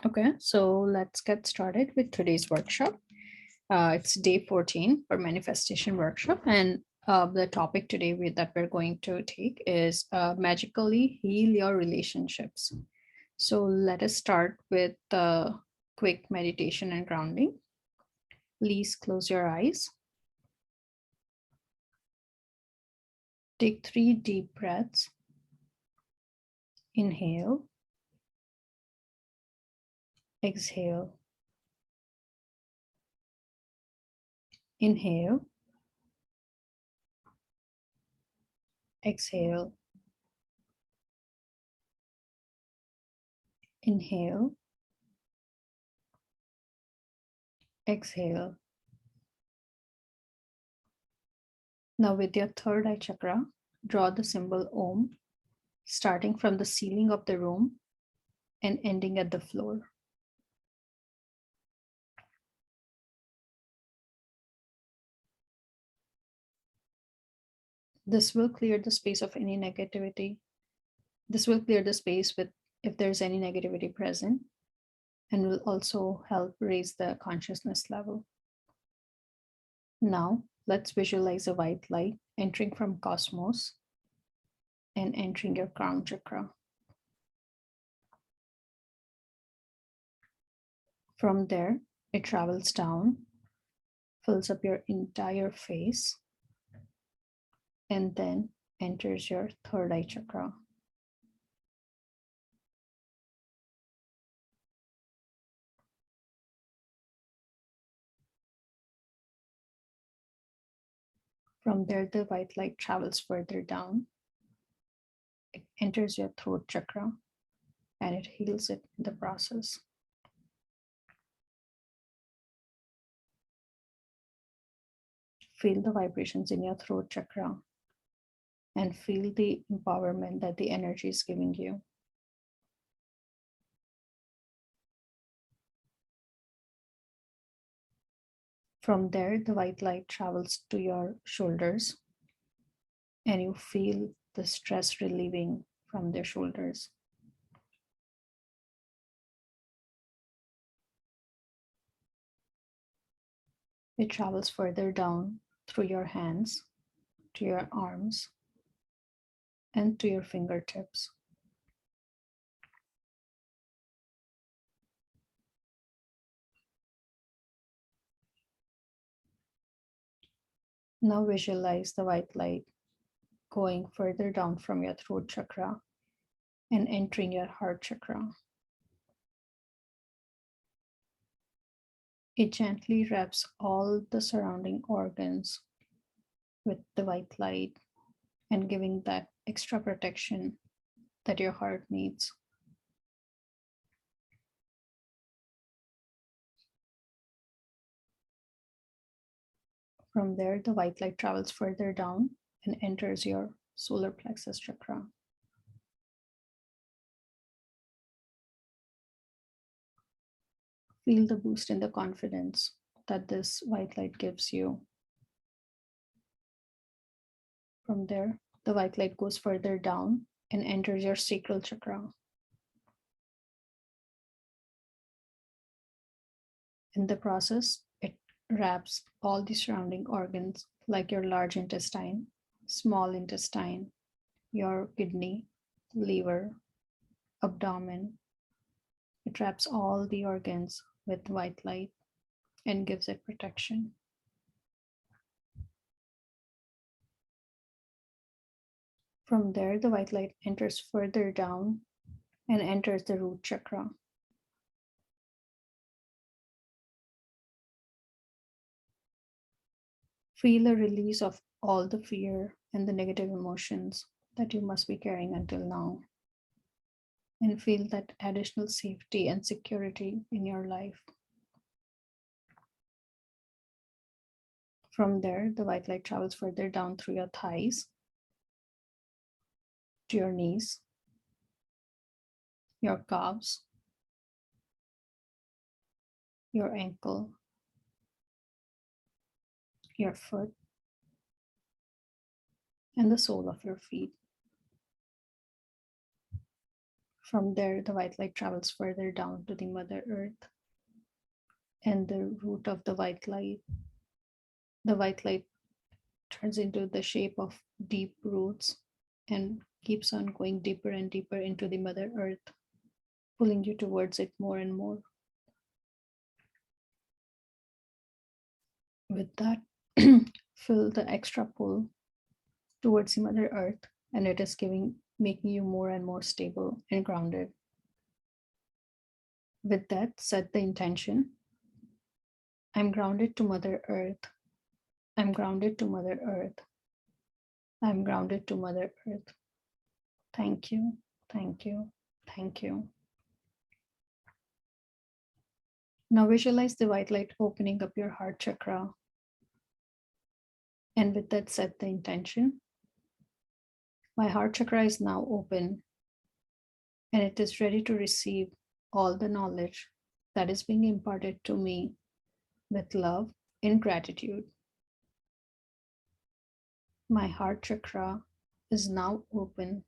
Okay, so let's get started with today's workshop. It's day 14 for manifestation workshop, and the topic today that we're going to take is magically heal your relationships. So let us start with the quick meditation and grounding. Please close your eyes. Take 3 deep breaths. Inhale, exhale, inhale, exhale, inhale, exhale. Now, with your third eye chakra, draw the symbol Om, starting from the ceiling of the room and ending at the floor. This will clear the space of any negativity. This will clear the space with if there's any negativity present, and will also help raise the consciousness level. Now, let's visualize a white light entering from cosmos and entering your crown chakra. From there, it travels down, fills up your entire face, and then enters your third eye chakra. From there, the white light travels further down. It enters your throat chakra and it heals it in the process. Feel the vibrations in your throat chakra and feel the empowerment that the energy is giving you. From there, the white light travels to your shoulders and you feel the stress relieving from their shoulders. It travels further down through your hands to your arms and to your fingertips. Now visualize the white light going further down from your throat chakra and entering your heart chakra. It gently wraps all the surrounding organs with the white light and giving that extra protection that your heart needs. From there, the white light travels further down and enters your solar plexus chakra. Feel the boost in the confidence that this white light gives you. From there, the white light goes further down and enters your sacral chakra. In the process, it wraps all the surrounding organs like your large intestine, small intestine, your kidney, liver, abdomen. It wraps all the organs with white light and gives it protection. From there, the white light enters further down and enters the root chakra. Feel a release of all the fear and the negative emotions that you must be carrying until now. And feel that additional safety and security in your life. From there, the white light travels further down through your thighs, to your knees, your calves, your ankle, your foot, and the sole of your feet. From there, the white light travels further down to the Mother Earth, and the root of the white light turns into the shape of deep roots and keeps on going deeper and deeper into the Mother Earth, pulling you towards it more and more. With that, feel the extra pull towards the Mother Earth, and it is making you more and more stable and grounded. With that, set the intention. I'm grounded to Mother Earth. I'm grounded to Mother Earth. I'm grounded to Mother Earth. Thank you, thank you, thank you. Now visualize the white light opening up your heart chakra. And with that, set the intention. My heart chakra is now open, and it is ready to receive all the knowledge that is being imparted to me with love and gratitude. My heart chakra is now open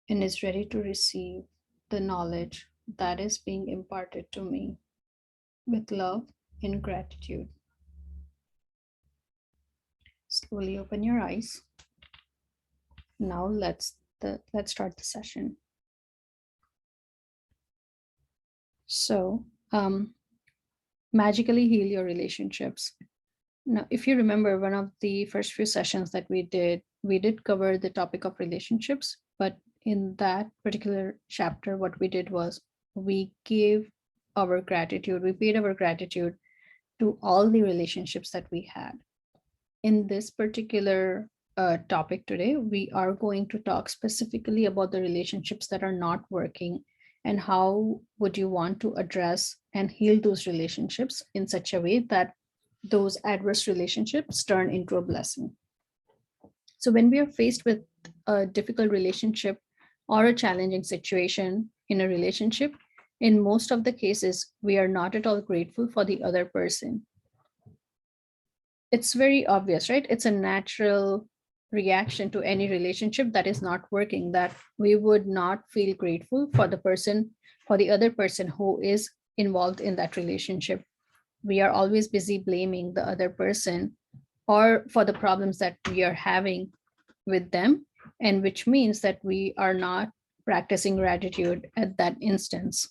and is ready to receive the knowledge that is being imparted to me with love and gratitude. Slowly open your eyes. Now let's start the session. So, magically heal your relationships. Now, if you remember, one of the first few sessions that we did cover the topic of relationships, but in that particular chapter, what we did was we paid our gratitude to all the relationships that we had. In this particular topic today, we are going to talk specifically about the relationships that are not working and how would you want to address and heal those relationships in such a way that those adverse relationships turn into a blessing. So when we are faced with a difficult relationship or a challenging situation in a relationship, in most of the cases, we are not at all grateful for the other person. It's very obvious, right? It's a natural reaction to any relationship that is not working, that we would not feel grateful for the other person who is involved in that relationship. We are always busy blaming the other person or for the problems that we are having with them, and which means that we are not practicing gratitude at that instance.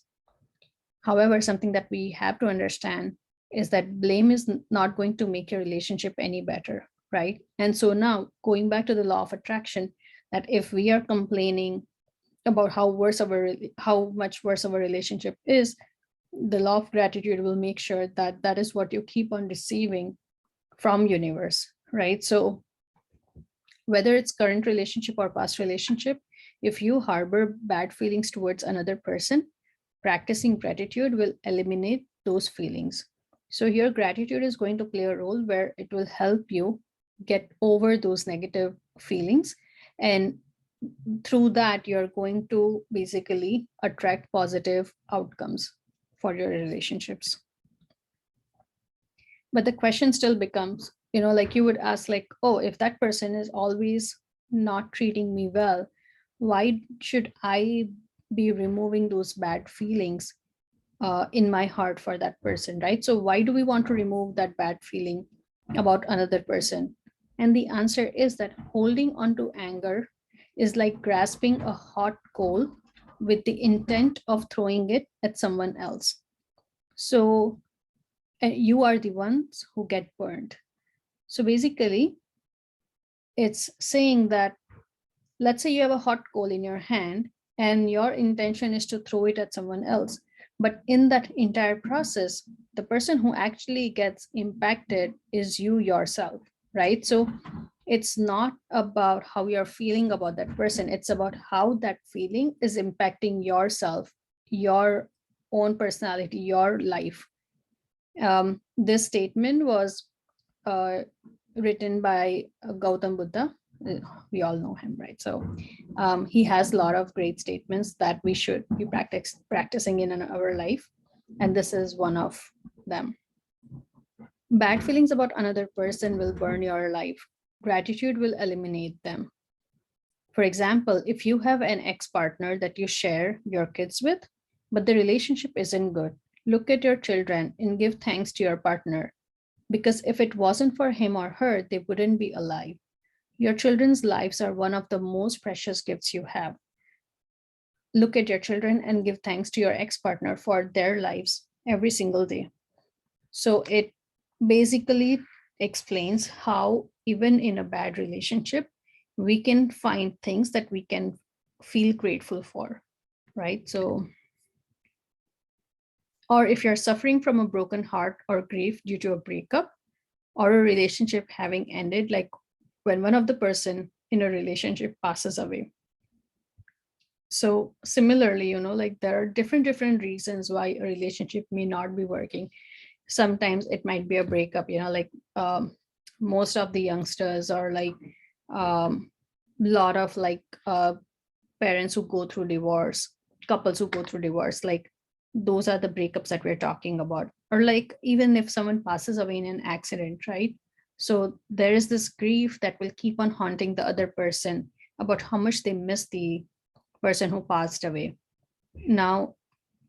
However, something that we have to understand is that blame is not going to make your relationship any better, right? And so now going back to the law of attraction, that if we are complaining about how much worse our relationship is, the law of gratitude will make sure that that is what you keep on receiving from universe, right? So whether it's current relationship or past relationship, if you harbor bad feelings towards another person, practicing gratitude will eliminate those feelings. So here gratitude is going to play a role where it will help you get over those negative feelings, and through that you're going to basically attract positive outcomes for your relationships. But the question still becomes, like you would ask, like, oh, if that person is always not treating me well, why should I be removing those bad feelings in my heart for that person, right? So why do we want to remove that bad feeling about another person? And the answer is that holding on to anger is like grasping a hot coal with the intent of throwing it at someone else. So you are the ones who get burned. So basically, it's saying that, let's say you have a hot coal in your hand and your intention is to throw it at someone else. But in that entire process, the person who actually gets impacted is you yourself, right? So it's not about how you're feeling about that person. It's about how that feeling is impacting yourself, your own personality, your life. This statement was written by Gautam Buddha. We all know him, right? So he has a lot of great statements that we should be practicing in our life. And this is one of them. Bad feelings about another person will burn your life. Gratitude will eliminate them. For example, if you have an ex-partner that you share your kids with, but the relationship isn't good, look at your children and give thanks to your partner, because if it wasn't for him or her, they wouldn't be alive. Your children's lives are one of the most precious gifts you have. Look at your children and give thanks to your ex-partner for their lives every single day. So it basically explains how, even in a bad relationship, we can find things that we can feel grateful for, right? So, or if you're suffering from a broken heart or grief due to a breakup or a relationship having ended, like when one of the person in a relationship passes away. So similarly, like there are different reasons why a relationship may not be working. Sometimes it might be a breakup, like most of the youngsters, or like lot of like parents who go through divorce, couples who go through divorce, like those are the breakups that we're talking about. Or like even if someone passes away in an accident, right? So there is this grief that will keep on haunting the other person about how much they miss the person who passed away. Now,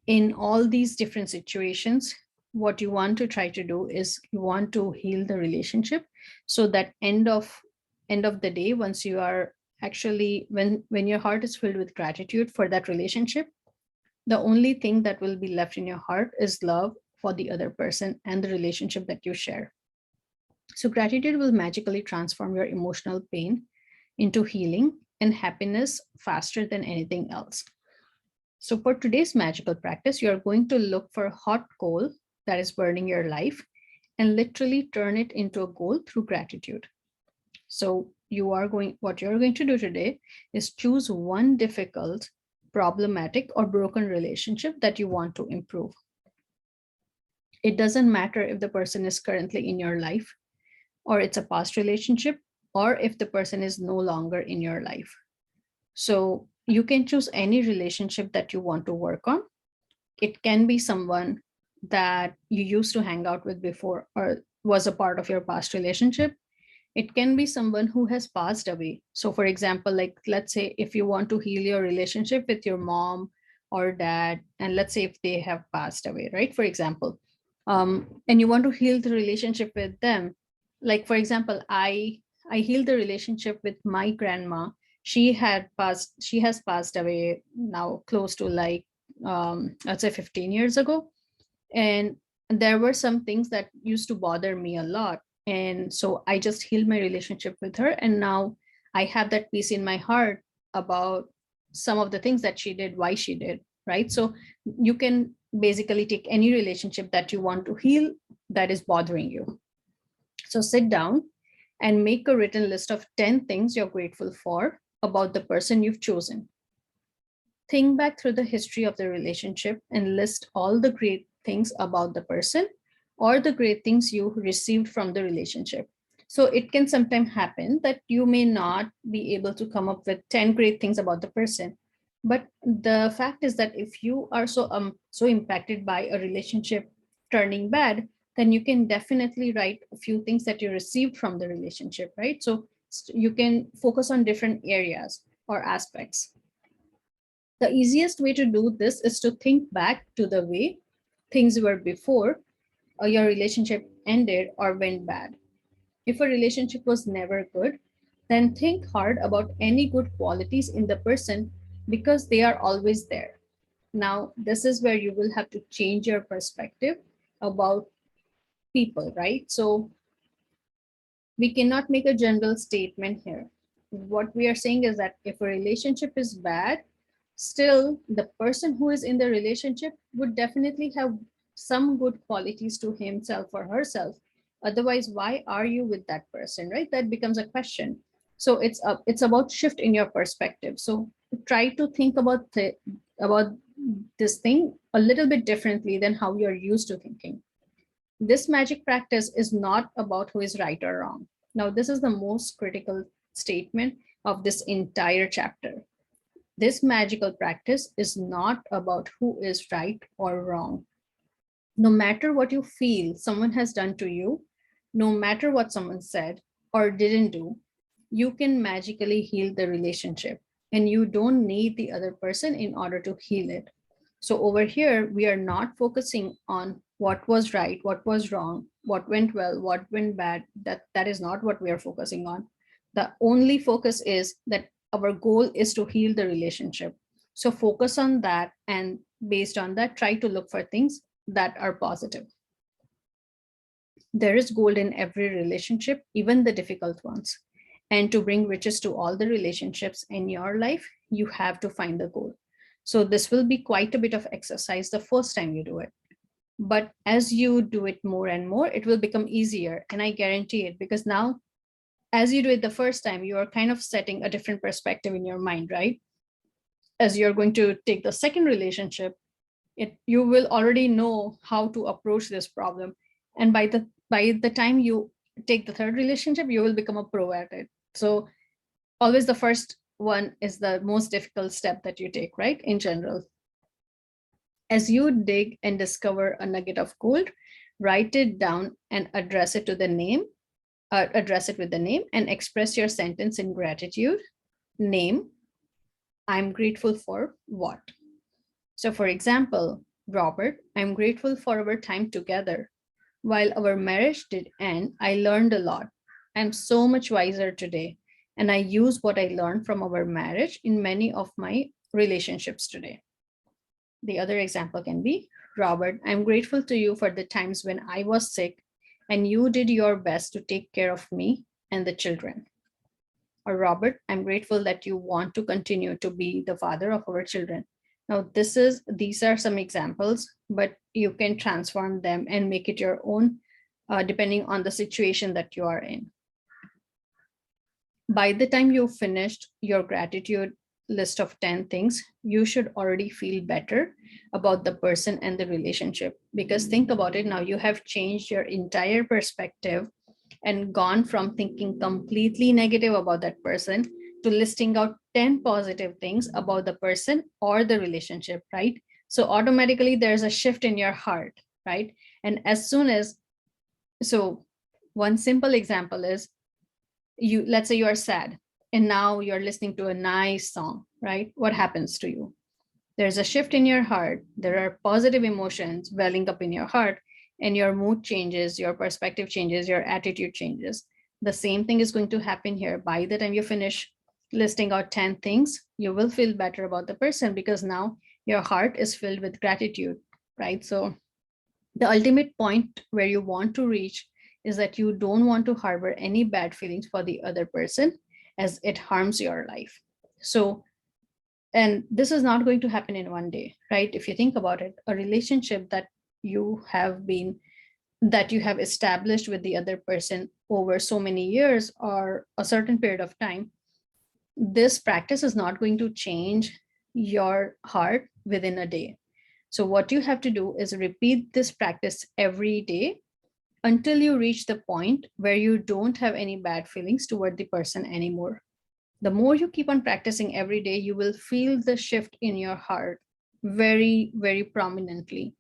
in all these different situations, what you want to try to do is you want to heal the relationship, so that end of the day, once you are actually, when your heart is filled with gratitude for that relationship, the only thing that will be left in your heart is love for the other person and the relationship that you share. So gratitude will magically transform your emotional pain into healing and happiness faster than anything else. So for today's magical practice, you're going to look for a hot coal that is burning your life and literally turn it into a goal through gratitude. So what you're going to do today is choose one difficult, problematic, or broken relationship that you want to improve. It doesn't matter if the person is currently in your life, or it's a past relationship, or if the person is no longer in your life. So you can choose any relationship that you want to work on. It can be someone that you used to hang out with before or was a part of your past relationship. It can be someone who has passed away. So, for example, like let's say if you want to heal your relationship with your mom or dad, and let's say if they have passed away, right? For example, and you want to heal the relationship with them. Like for example, I healed the relationship with my grandma. She has passed away now, close to like I'd say 15 years ago. And there were some things that used to bother me a lot, and so I just healed my relationship with her, and now I have that peace in my heart about some of the things that she did, why she did, right? So you can basically take any relationship that you want to heal that is bothering you. So sit down and make a written list of 10 things you're grateful for about the person you've chosen. Think back through the history of the relationship and list all the great things about the person or the great things you received from the relationship. So it can sometimes happen that you may not be able to come up with 10 great things about the person. But the fact is that if you are so impacted by a relationship turning bad, then you can definitely write a few things that you received from the relationship, right? So you can focus on different areas or aspects. The easiest way to do this is to think back to the way things were before your relationship ended or went bad. If a relationship was never good, then think hard about any good qualities in the person, because they are always there. Now, this is where you will have to change your perspective about people, right? So we cannot make a general statement here. What we are saying is that if a relationship is bad, still the person who is in the relationship would definitely have some good qualities to himself or herself. Otherwise, why are you with that person, right? That becomes a question. So it's about shift in your perspective. So try to think about this thing a little bit differently than how you're used to thinking. This magic practice is not about who is right or wrong. Now, this is the most critical statement of this entire chapter. This magical practice is not about who is right or wrong. No matter what you feel someone has done to you, no matter what someone said or didn't do, you can magically heal the relationship, and you don't need the other person in order to heal it. So over here, we are not focusing on what was right, what was wrong, what went well, what went bad. That is not what we are focusing on. The only focus is that our goal is to heal the relationship. So focus on that, and based on that, try to look for things that are positive. There is gold in every relationship, even the difficult ones. And to bring riches to all the relationships in your life, you have to find the gold. So this will be quite a bit of exercise the first time you do it. But as you do it more and more, it will become easier. And I guarantee it, because now, as you do it the first time, you are kind of setting a different perspective in your mind, right? As you're going to take the second relationship, you will already know how to approach this problem. And by the time you take the third relationship, you will become a pro at it. So always the first one is the most difficult step that you take, right? In general, as you dig and discover a nugget of gold, write it down and address it with the name, and express your sentence in gratitude. Name, I'm grateful for what? So for example, Robert, I'm grateful for our time together. While our marriage did end, I learned a lot. I'm so much wiser today, and I use what I learned from our marriage in many of my relationships today. The other example can be, Robert, I'm grateful to you for the times when I was sick and you did your best to take care of me and the children. Or Robert, I'm grateful that you want to continue to be the father of our children. Now, these are some examples, but you can transform them and make it your own, depending on the situation that you are in. By the time you finished your gratitude list of 10 things, you should already feel better about the person and the relationship. Because think about it now, you have changed your entire perspective and gone from thinking completely negative about that person to listing out 10 positive things about the person or the relationship, right? So automatically there's a shift in your heart, right? And as soon as, so one simple example is, let's say you are sad and now you're listening to a nice song, right? What happens to you? There's a shift in your heart. There are positive emotions welling up in your heart, and your mood changes, your perspective changes, your attitude changes. The same thing is going to happen here. By the time you finish listing out 10 things, you will feel better about the person because now your heart is filled with gratitude, right? So the ultimate point where you want to reach is that you don't want to harbor any bad feelings for the other person, as it harms your life. So, and this is not going to happen in one day, right? If you think about it, a relationship that you have established with the other person over so many years or a certain period of time, this practice is not going to change your heart within a day. So what you have to do is repeat this practice every day until you reach the point where you don't have any bad feelings toward the person anymore. The more you keep on practicing every day, you will feel the shift in your heart very, very prominently.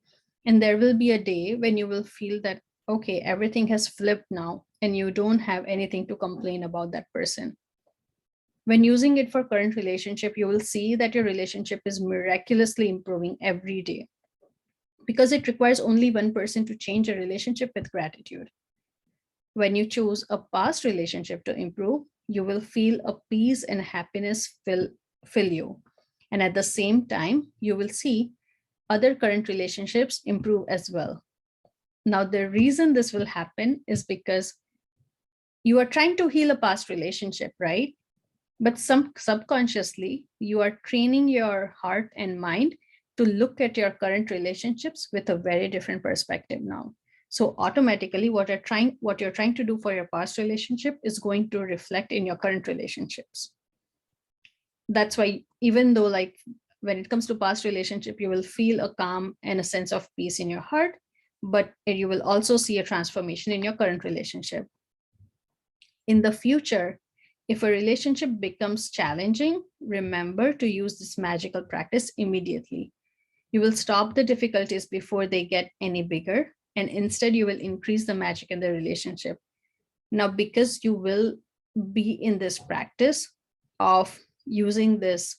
And there will be a day when you will feel that, okay, everything has flipped now, and you don't have anything to complain about that person. When using it for current relationship, you will see that your relationship is miraculously improving every day, because it requires only one person to change a relationship with gratitude. When you choose a past relationship to improve, you will feel a peace and happiness fill you. And at the same time, you will see other current relationships improve as well. Now, the reason this will happen is because you are trying to heal a past relationship, right? But subconsciously, you are training your heart and mind to look at your current relationships with a very different perspective now. So automatically, what you're trying to do for your past relationship is going to reflect in your current relationships. That's why, even though like when it comes to past relationship, you will feel a calm and a sense of peace in your heart, but you will also see a transformation in your current relationship. In the future, if a relationship becomes challenging, remember to use this magical practice immediately. You will stop the difficulties before they get any bigger, and instead you will increase the magic in the relationship. Now, because you will be in this practice of using this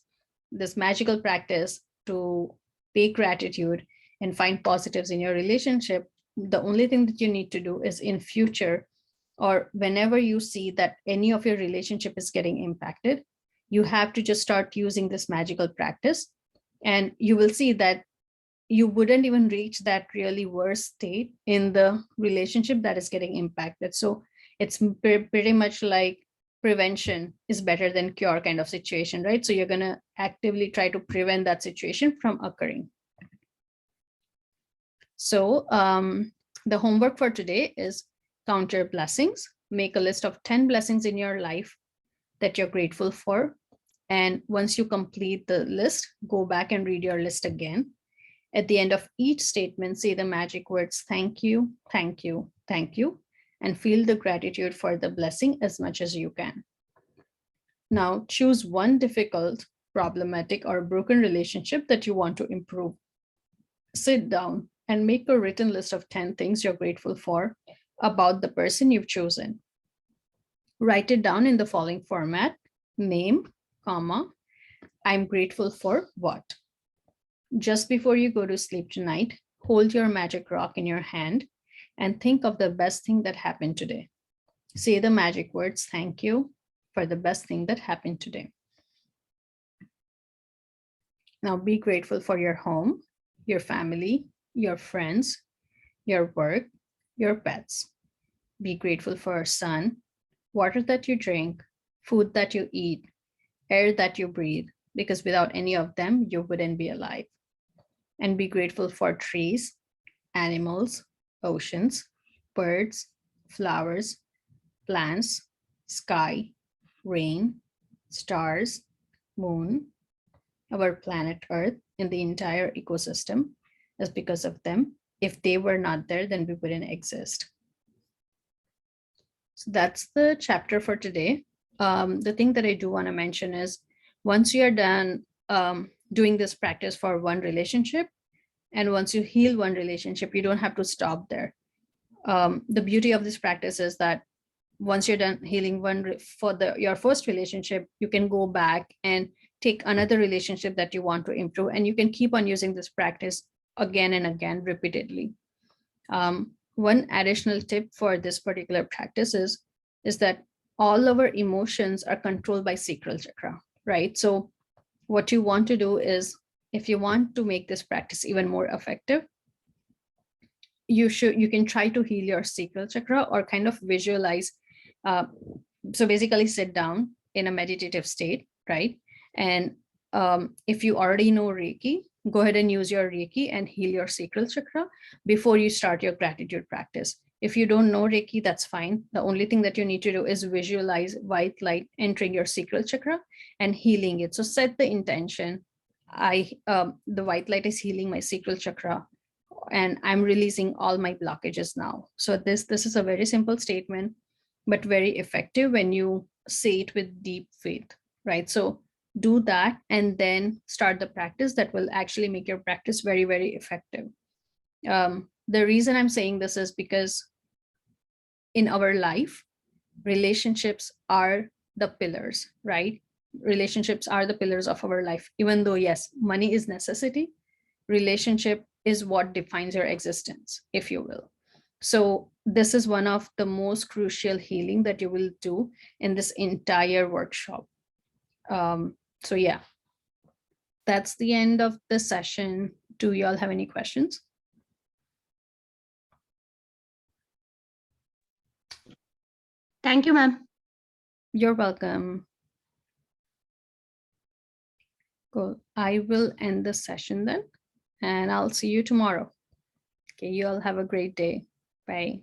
magical practice to pay gratitude and find positives in your relationship, the only thing that you need to do is in future, or whenever you see that any of your relationship is getting impacted, you have to just start using this magical practice, and you will see that you wouldn't even reach that really worst state in the relationship that is getting impacted. So it's pretty much like prevention is better than cure kind of situation, right? So you're going to actively try to prevent that situation from occurring. So the homework for today is count your blessings. Make a list of 10 blessings in your life that you're grateful for. And once you complete the list, go back and read your list again. At the end of each statement, say the magic words, thank you, thank you, thank you, and feel the gratitude for the blessing as much as you can. Now choose one difficult, problematic, or broken relationship that you want to improve. Sit down and make a written list of 10 things you're grateful for about the person you've chosen. Write it down in the following format: name, comma, I'm grateful for what. Just before you go to sleep tonight, hold your magic rock in your hand and think of the best thing that happened today. Say the magic words, thank you, for the best thing that happened today. Now be grateful for your home, your family, your friends, your work, your pets. Be grateful for sun, water that you drink, food that you eat, air that you breathe, because without any of them, you wouldn't be alive. And be grateful for trees, animals, oceans, birds, flowers, plants, sky, rain, stars, moon, our planet Earth, and the entire ecosystem. Is because of them. If they were not there, then we wouldn't exist. So that's the chapter for today. The thing that I do want to mention is once you're done doing this practice for one relationship, and once you heal one relationship, you don't have to stop there. The beauty of this practice is that once you're done healing one for your first relationship, you can go back and take another relationship that you want to improve, and you can keep on using this practice again and again repeatedly. One additional tip for this particular practice is that all our emotions are controlled by sacral chakra, right? So what you want to do is, if you want to make this practice even more effective, you can try to heal your sacral chakra or kind of visualize. So basically sit down in a meditative state, right? And if you already know Reiki, go ahead and use your Reiki and heal your sacral chakra before you start your gratitude practice. If you don't know Reiki, that's fine. The only thing that you need to do is visualize white light entering your sacral chakra and healing it. So set the intention. The white light is healing my sacral chakra, and I'm releasing all my blockages now. So this is a very simple statement, but very effective when you say it with deep faith, right? So do that and then start the practice. That will actually make your practice very, very effective. The reason I'm saying this is because in our life, relationships are the pillars, right? Relationships are the pillars of our life. Even though, yes, money is necessity, relationship is what defines your existence, if you will. So this is one of the most crucial healing that you will do in this entire workshop. So yeah, that's the end of the session. Do you all have any questions? Thank you, ma'am. You're welcome. Cool. I will end the session then, and I'll see you tomorrow. Okay, you all have a great day. Bye.